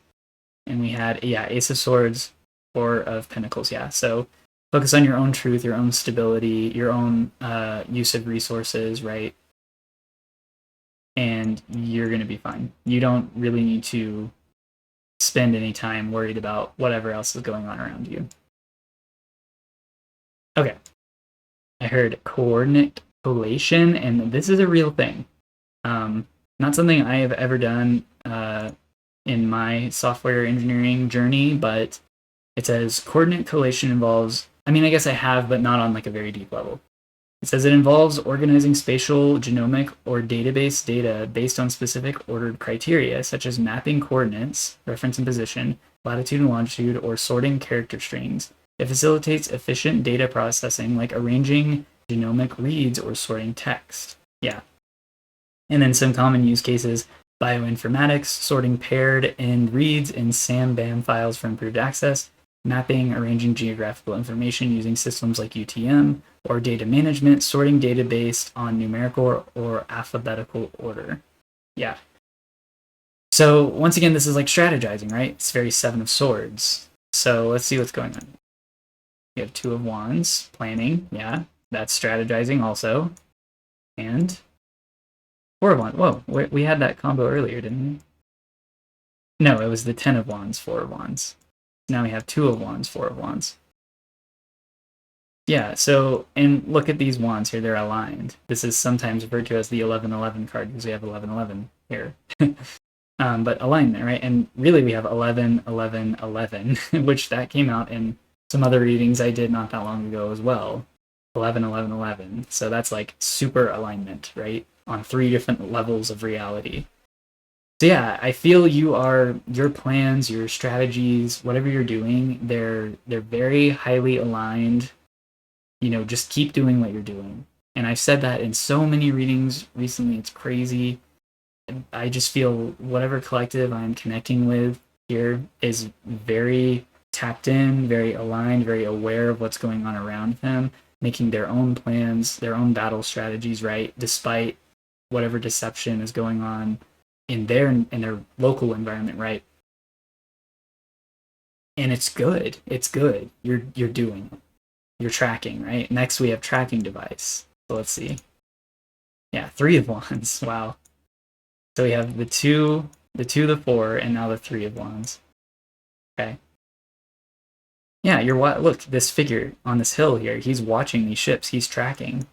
And we had, yeah, Ace of Swords, 4 of Pentacles. Yeah, so focus on your own truth, your own stability, your own use of resources, right? And you're going to be fine. You don't really need to spend any time worried about whatever else is going on around you. Okay. I heard coordinate collation, and this is a real thing. Not something I have ever done in my software engineering journey, but it says coordinate collation involves, I mean, I guess I have, but not on like a very deep level. It says it involves organizing spatial, genomic, or database data based on specific ordered criteria, such as mapping coordinates, reference and position, latitude and longitude, or sorting character strings. It facilitates efficient data processing, like arranging genomic reads or sorting text. Yeah. And then some common use cases: bioinformatics, sorting paired end reads in SAM/BAM files for improved access, mapping, arranging geographical information using systems like UTM, or data management, sorting data based on numerical or alphabetical order. Yeah. So once again, this is like strategizing, right? It's very 7 of Swords. So let's see what's going on. We have 2 of Wands, planning. Yeah, that's strategizing also. And 4 of Wands. Whoa, we had that combo earlier, didn't we? No, it was the 10 of Wands, 4 of Wands. Now we have 2 of Wands, 4 of Wands. Yeah, so, and look at these wands here, they're aligned. This is sometimes referred to as the 11-11 card because we have 11-11 here. But alignment, right? And really we have 11-11-11, which that came out in some other readings I did not that long ago as well. 11-11-11. So that's like super alignment, right? On 3 different levels of reality. So yeah, I feel your plans, your strategies, whatever you're doing, they're very highly aligned. Just keep doing what you're doing. And I've said that in so many readings recently, it's crazy. I just feel whatever collective I'm connecting with here is very tapped in, very aligned, very aware of what's going on around them, making their own plans, their own battle strategies, right? Despite whatever deception is going on in their local environment, right? And it's good. It's good. You're doing it. You're tracking, right? Next we have tracking device. So let's see. Yeah, 3 of Wands. Wow. So we have the 2, the 4, and now the 3 of Wands. Okay. Yeah, look, this figure on this hill here, he's watching these ships, he's tracking.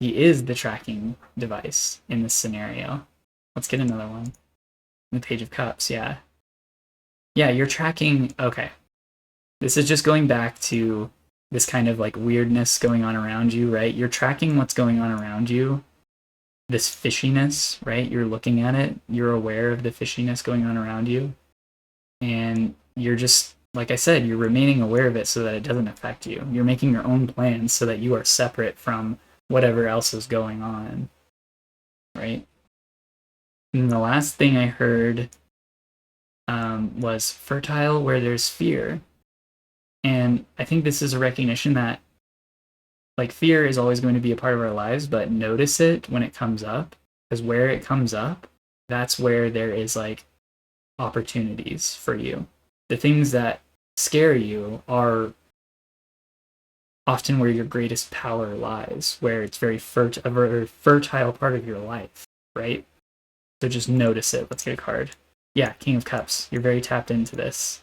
He is the tracking device in this scenario. Let's get another one. The Page of Cups, yeah. Yeah, you're tracking, okay. This is just going back to this kind of like weirdness going on around you, right? You're tracking what's going on around you. This fishiness, right? You're looking at it. You're aware of the fishiness going on around you. And you're just, like I said, you're remaining aware of it so that it doesn't affect you. You're making your own plans so that you are separate from whatever else is going on, right? And the last thing I heard was fertile where there's fear. And I think this is a recognition that like fear is always going to be a part of our lives, but notice it when it comes up, because where it comes up, that's where there is like opportunities for you. The things that scare you are often where your greatest power lies, where it's a very fertile part of your life, right? So just notice it. Let's get a card. Yeah, King of Cups. You're very tapped into this.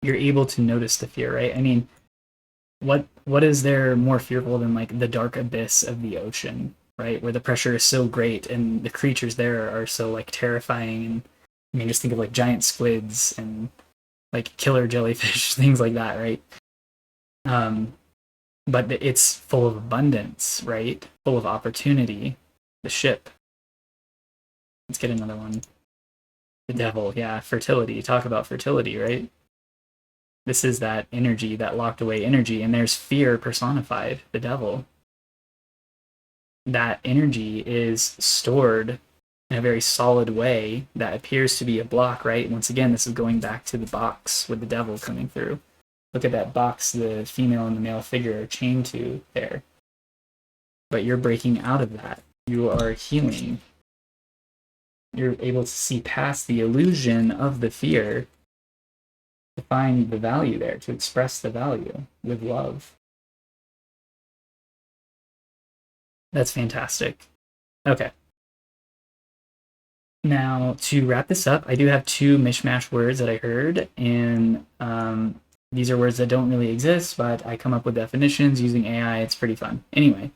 You're able to notice the fear, right? I mean, what is there more fearful than like the dark abyss of the ocean, right? Where the pressure is so great and the creatures there are so like terrifying. And I mean, just think of like giant squids and like killer jellyfish, things like that, right? But it's full of abundance, right? Full of opportunity. The ship. Let's get another one. The devil, yeah, fertility. Talk about fertility, right? This is that energy, that locked away energy, and there's fear personified, the devil. That energy is stored in a very solid way that appears to be a block, right? Once again, this is going back to the box with the devil coming through. Look at that box the female and the male figure are chained to there. But you're breaking out of that. You are healing. You're able to see past the illusion of the fear to find the value there, to express the value with love. That's fantastic. Okay. Now, to wrap this up, I do have 2 mishmash words that I heard, and these are words that don't really exist, but I come up with definitions using AI. It's pretty fun. Anyway,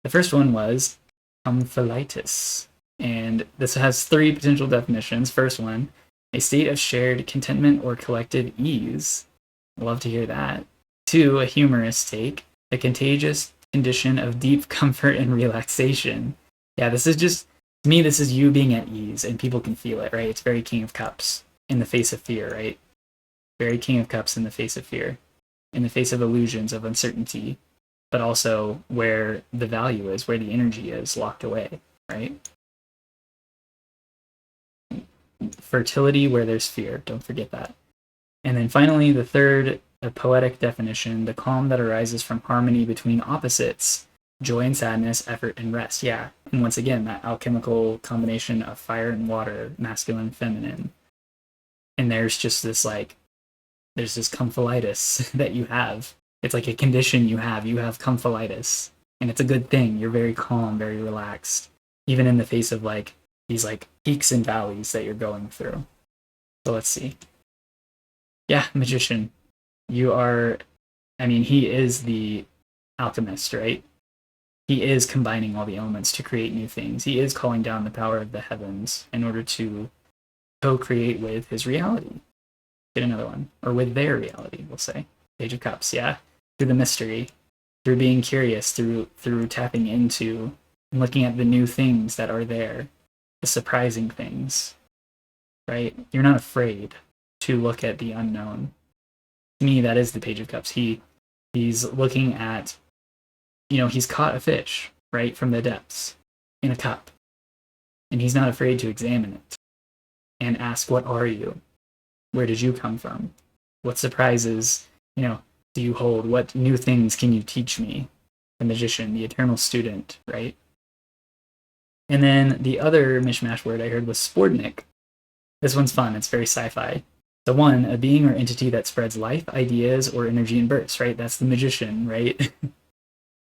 the first one was Comfelitus, and this has 3 potential definitions. First one, a state of shared contentment or collective ease. Love to hear that. 2, a humorous take, a contagious condition of deep comfort and relaxation. Yeah, this is just, to me, this is you being at ease, and people can feel it, right? It's very King of Cups in the face of fear, right? Very King of Cups in the face of fear, in the face of illusions, of uncertainty, but also where the value is, where the energy is locked away, right? Fertility where there's fear. Don't forget that. And then finally, the third, a poetic definition, the calm that arises from harmony between opposites, joy and sadness, effort and rest. Yeah. And once again, that alchemical combination of fire and water, masculine and feminine. And there's just this like, there's this comfelitis that you have. It's like a condition you have. You have comfelitis. And it's a good thing. You're very calm, very relaxed. Even in the face of like these like peaks and valleys that you're going through. So let's see. Yeah, magician. You are, I mean, he is the alchemist, right? He is combining all the elements to create new things. He is calling down the power of the heavens in order to co-create with his reality. Get another one. Or with their reality, we'll say. Page of Cups, yeah? Through the mystery, through being curious, through tapping into and looking at the new things that are there, the surprising things, right? You're not afraid to look at the unknown. To me, that is the Page of Cups. He's looking at, he's caught a fish, right, from the depths in a cup. And he's not afraid to examine it and ask, what are you? Where did you come from? What surprises, do you hold? What new things can you teach me? The magician, the eternal student, right? And then the other mishmash word I heard was Spordnic. This one's fun. It's very sci-fi. So one, a being or entity that spreads life, ideas, or energy in bursts, right? That's the magician, right?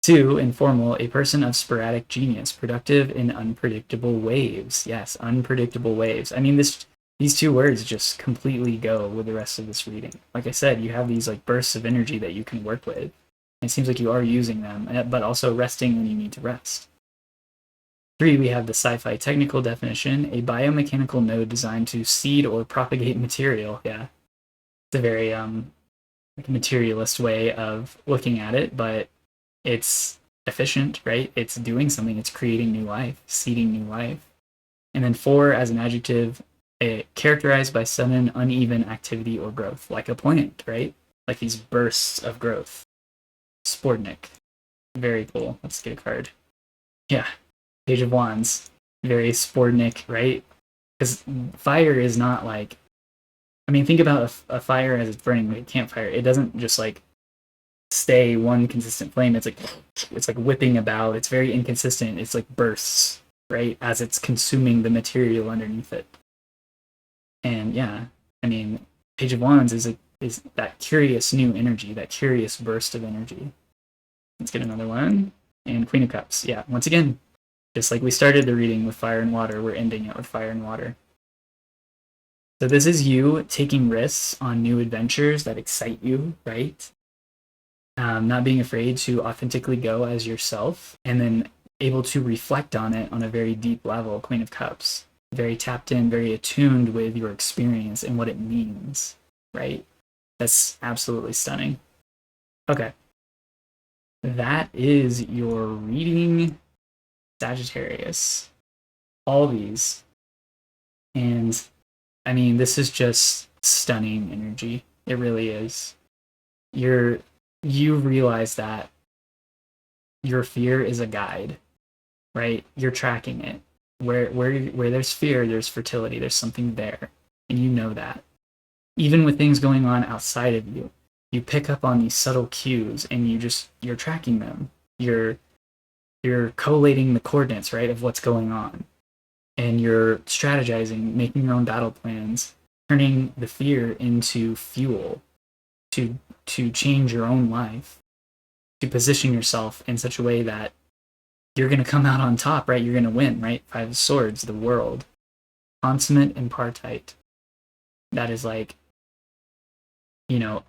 Two, informal, a person of sporadic genius, productive in unpredictable waves. Yes, unpredictable waves. I mean, these two words just completely go with the rest of this reading. Like I said, you have these like bursts of energy that you can work with. It seems like you are using them, but also resting when you need to rest. Three, we have the sci-fi technical definition, a biomechanical node designed to seed or propagate material. Yeah, it's a very like a materialist way of looking at it, but it's efficient, right? It's doing something. It's creating new life, seeding new life. And then four, as an adjective, characterized by sudden uneven activity or growth, like a plant, right? Like these bursts of growth. Spordnic. Very cool. Let's get a card. Yeah. Page of Wands. Very Spordnic, right? Because fire is not like, I mean, think about a fire as it's burning like a campfire. It doesn't just like stay one consistent flame. It's like whipping about. It's very inconsistent. It's like bursts, right? As it's consuming the material underneath it. And yeah, I mean, Page of Wands is that curious new energy, that curious burst of energy. Let's get another one. And Queen of Cups. Yeah, once again, just like we started the reading with fire and water, we're ending it with fire and water. So this is you taking risks on new adventures that excite you, right? Not being afraid to authentically go as yourself, and then able to reflect on it on a very deep level. Queen of Cups. Very tapped in, very attuned with your experience and what it means, right? That's absolutely stunning. Okay. That is your reading, Sagittarius. All these. And I mean, this is just stunning energy. It really is. You realize that your fear is a guide, right? You're tracking it. Where there's fear, there's fertility. There's something there, and you know that. Even with things going on outside of you, you pick up on these subtle cues, and you're tracking them. You're collating the coordinates, right, of what's going on, and you're strategizing, making your own battle plans, turning the fear into fuel to change your own life, to position yourself in such a way that you're going to come out on top, right? You're going to win, right? Five of Swords, the world. Consummate Impartite. That is like, an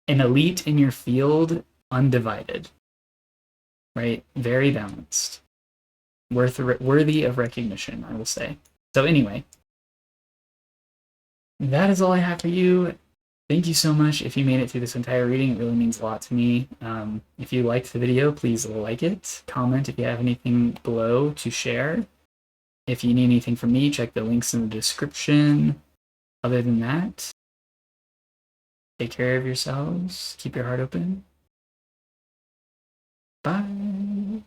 elite in your field, undivided, right? Very balanced. Worthy of recognition, I will say. So anyway, that is all I have for you. Thank you so much if you made it through this entire reading. It really means a lot to me. If you liked the video, please like it. Comment if you have anything below to share. If you need anything from me, check the links in the description. Other than that, take care of yourselves. Keep your heart open. Bye.